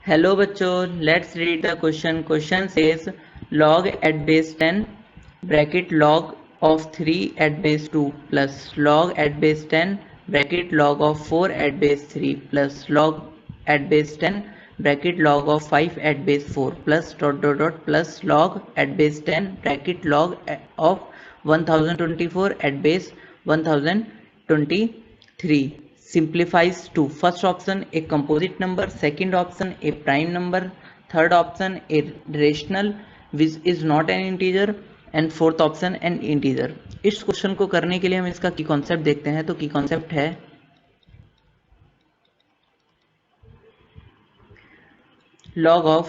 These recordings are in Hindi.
हेलो बच्चों, let's read the question. Question says log at base 10 bracket log of 3 at base 2 plus log at base 10 bracket log of 4 at base 3 plus log at base 10 bracket log of 5 at base 4 plus plus log at base 10 bracket log of 1024 at base 1023. Simplifies to first option a composite number, second option a prime number, third option a rational which is not an integer, and fourth option an integer. इस क्वेश्चन को करने के लिए हम इसका की कॉन्सेप्ट देखते हैं. तो की कॉन्सेप्ट है log of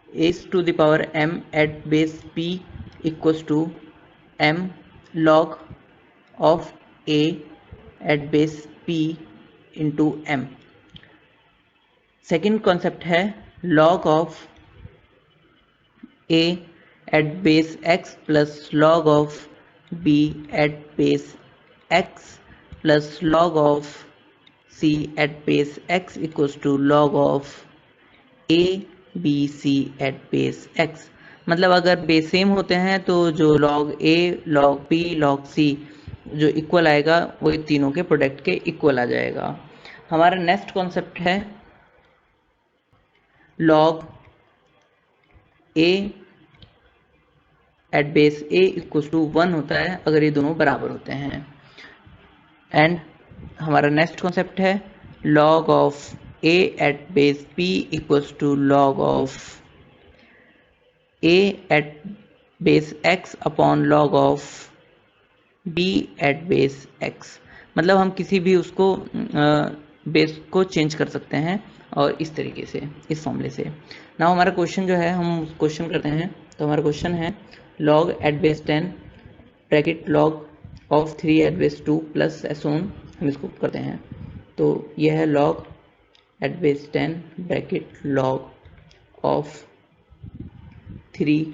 a to the power m at base p equals to m log of a at base p into m. Second concept है log of a at base x plus log of b at base x plus log of c at base x equals to log of a b c at base x. मतलब अगर बेस सेम होते हैं तो जो log a log b log c जो इक्वल आएगा वो तीनों के प्रोडक्ट के इक्वल आ जाएगा. हमारा नेक्स्ट कॉन्सेप्ट है log a at base a equal to 1 होता है अगर ये दोनों बराबर होते हैं. एंड हमारा नेक्स्ट कॉन्सेप्ट है log of a at base p equals to log of a at base x upon log of b at base x. मतलब हम किसी भी उसको बेस को चेंज कर सकते हैं और इस तरीके से इस फॉर्मूले से. ना हमारा क्वेश्चन जो है हम क्वेश्चन करते हैं. तो हमारा क्वेश्चन है log at base 10 bracket log of 3 at base 2 plus एसोन. हम इसको करते हैं. तो यह है log at base 10 bracket log of 3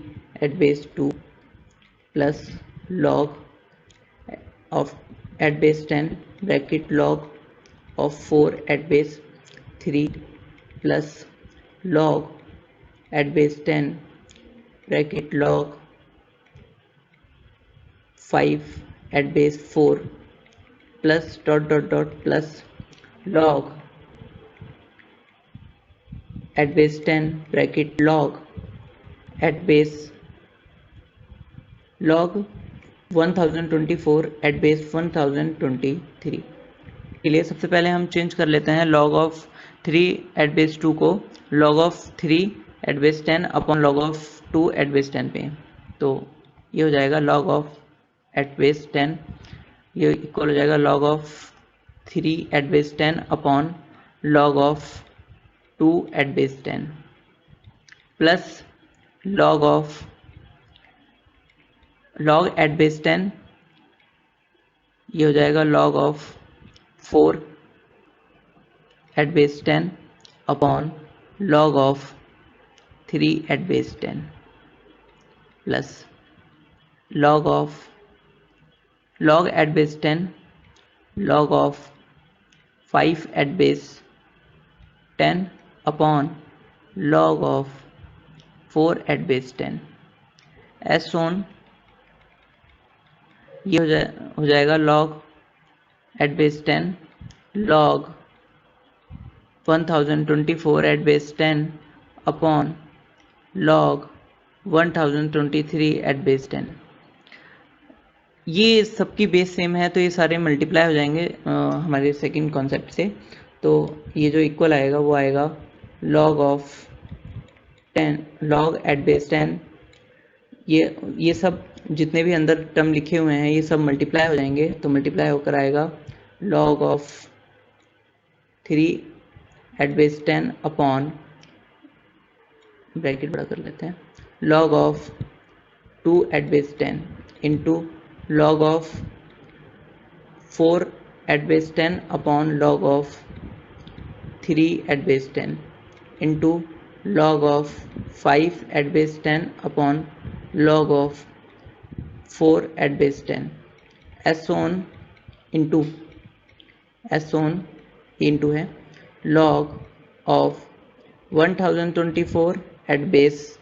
at base 2 plus log of at base 10 bracket log of 4 at base 3 plus log at base 10 bracket log 5 at base 4 plus plus log at base 10 bracket log at base log 1024 at base 1023 के लिए सबसे पहले हम चेंज कर लेते हैं log ऑफ 3 एट बेस 2 को log of 3 at base 10 upon log of 2 at base 10 पे. तो ये हो जाएगा log ऑफ एट बेस 10, ये इक्वल हो जाएगा log of 3 at base 10 upon log of 2 at base 10 प्लस log एट बेस 10, ये हो जाएगा log of 4 at base 10 upon log of 3 at base 10 plus log at base 10 log of 5 at base 10 upon log of 4 at base 10 as shown. ये हो जाएगा log at base 10 log 1024 at base 10 upon log 1023 at base 10. ये सबकी बेस सेम है तो ये सारे मल्टीप्लाई हो जाएंगे हमारे सेकंड कॉन्सेप्ट से. तो ये जो इक्वल आएगा वो आएगा log of 10 log at base 10. ये सब जितने भी अंदर टर्म लिखे हुए हैं ये सब मल्टीप्लाई हो जाएंगे. तो मल्टीप्लाई होकर आएगा log of 3 at base 10 upon bracket बड़ा कर लेते हैं log of 2 at base 10 into log of 4 at base 10 upon log of 3 at base 10 into log of 5 at base 10 upon log of 4 at base 10 as shown into as shown into है log of 1024 at base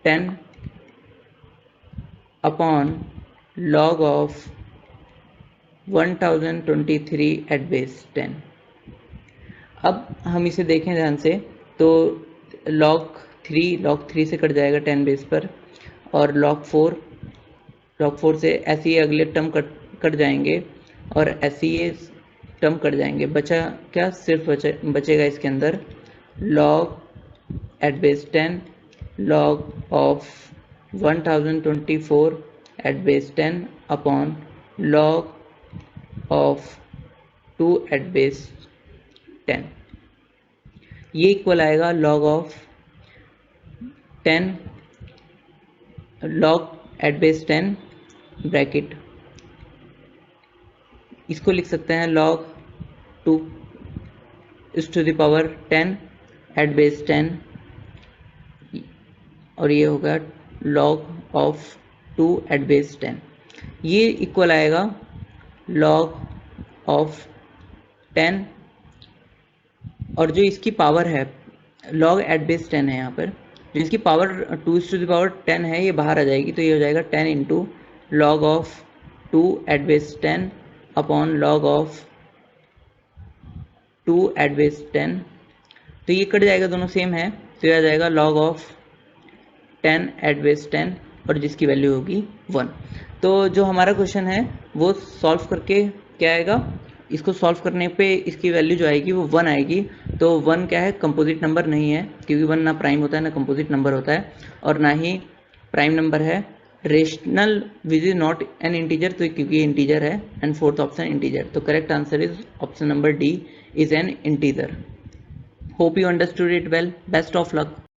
10 upon log of 1023 at base 10। अब हम इसे देखें ध्यान से तो log 3 से कट जाएगा 10 बेस पर, और log 4 से ऐसे ही अगले टर्म कट जाएंगे और ऐसे ही टर्म कट जाएंगे। बचा क्या, सिर्फ बचेगा इसके अंदर log at base 10 log of 1024 at base 10 upon log of 2 at base 10। ये इक्वल आएगा log of 10 log at base 10 bracket, इसको लिख सकते हैं log 2 is to the power 10 at base 10, और ये होगा log of 2 at base 10। ये इक्वल आएगा log of 10, और जो इसकी पावर है log at base 10 है, यहाँ पर जो इसकी power 2 is to the power 10 है, ये बाहर आ जाएगी, तो ये हो जाएगा 10 into log of 2 at base 10 upon log of 2 at base 10। तो ये कट जाएगा, दोनों सेम है, तो ये आ जाएगा log of 10 at base 10, और जिसकी वैल्यू होगी 1। तो जो हमारा क्वेश्चन है वो सॉल्व करके क्या आएगा, इसको सॉल्व करने पे इसकी वैल्यू जो आएगी वो 1 आएगी। तो 1 क्या है, कंपोजिट नंबर नहीं है, क्योंकि 1 ना प्राइम होता है ना कंपोजिट नंबर होता है, और ना ही प्राइम नंबर है। Rational which is not an integer, तो क्योंकि इंटीजर है, एंड फोर्थ ऑप्शन इंटीजर। तो correct answer is option number D is an integer. Hope you understood it well, best of luck.